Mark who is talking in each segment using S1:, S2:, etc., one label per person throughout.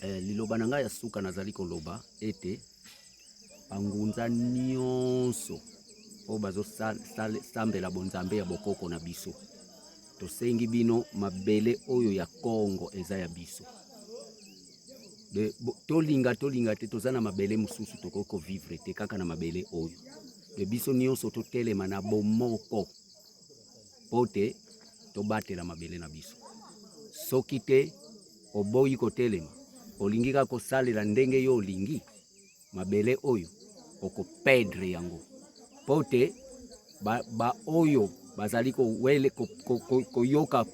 S1: liloba na ngai ya suka nazali koloba ete bangunza nyonso oyo bazosambela bonzambe ya bokoko na biso, tosengi bino mabele oyo ya Kongo eza ya biso. Tolinga te toza na mabele mosusu tokoki kovivre te kaka na mabele oyo. Biso nyonso totelema na bomoko po te tobatela mabele na biso. Soki te oboyi kotelema, olingi kaka kosalela ndenge yo olingi, mabele oyo okopedre yango. Po te ba oyo bazali koyoka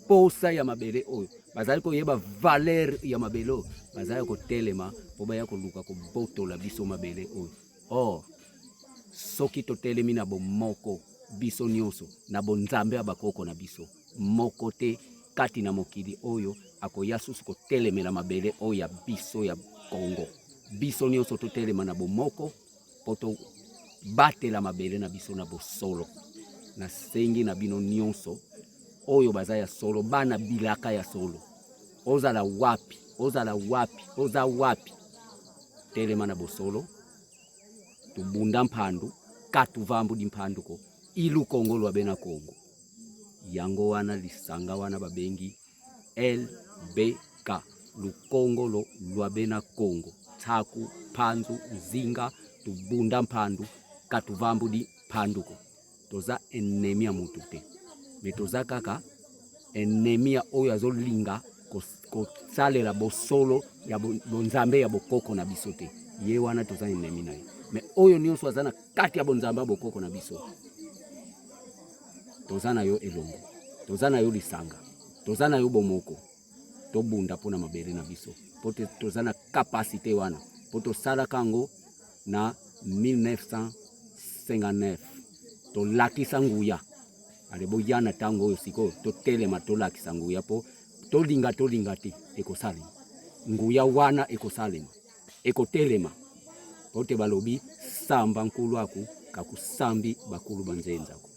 S1: posa ya mabele oyo, bazali koyeba valeur ya mabele oyo, bazali kotelema po baya koluka kobotola biso mabele oyo. Or soki totelemi na bomoko biso nyonso na bonzambe ya bakoko na biso, moko te kati na mokili oyo akoya susu kotelemela mabele oyo ya biso ya Kongo. Biso nyonso totelema na bomoko po tobatela mabele na biso na bosolo. Nasengi na bino nyonso oyo baza ya solo, bana bilaka ya solo, ozala wapi, oza wapi, telema na bosolo, tubunda mpandu, katuvambu di mpandu ko, ilu Kongo lwabe na Kongo. Yango wana lisanga wana babengi LBK, Lukongo lo lwabe na Kongo. Taku, panzu, zinga, tubunda mpandu, katuvambu di mpandu ko. Toza ennemi ya mutu te, me toza kaka ennemi ya oyo azolinga kosalela bosolo ya bonzambe ya bokoko na biso te. Ye wana toza ennemi na ye. Me oyo nyonso aza na kati ya bonzambe ya bokoko na biso, toza na yo elongo, toza na yo lisanga, toza na yo bomoko, tobunda pona mabele na biso. Po toza na kapasite wana, po tosala kango na 1959. Tolakisa nguya. Alebo yana tango oyo siko totelema tolakisa nguya po tolinga te ekosalema. Nguya wana ekosalema, ekotelema. Po te balobi samba nkulu aku kakusambi bakulu banzenzako.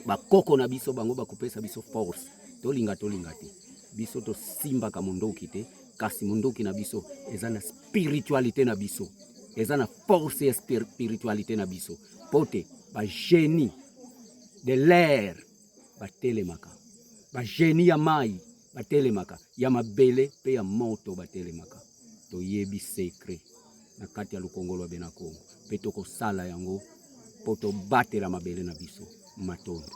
S1: Bakoko na biso bango bakupesa biso force. Tolinga te. Biso to simba ka mundoki te, kasi mundoki na biso eza na spiritualité na biso. Eza na force ya spiritualité na biso. Po te ba génie de l'air batelemaka, ba génie ya mai batelemaka, ya mabele pe ya moto batelemaka. Toyebi secret na kati ya Lukongo lwabe na Kongo, pe tokosala yango po tobatela mabele na biso matondo.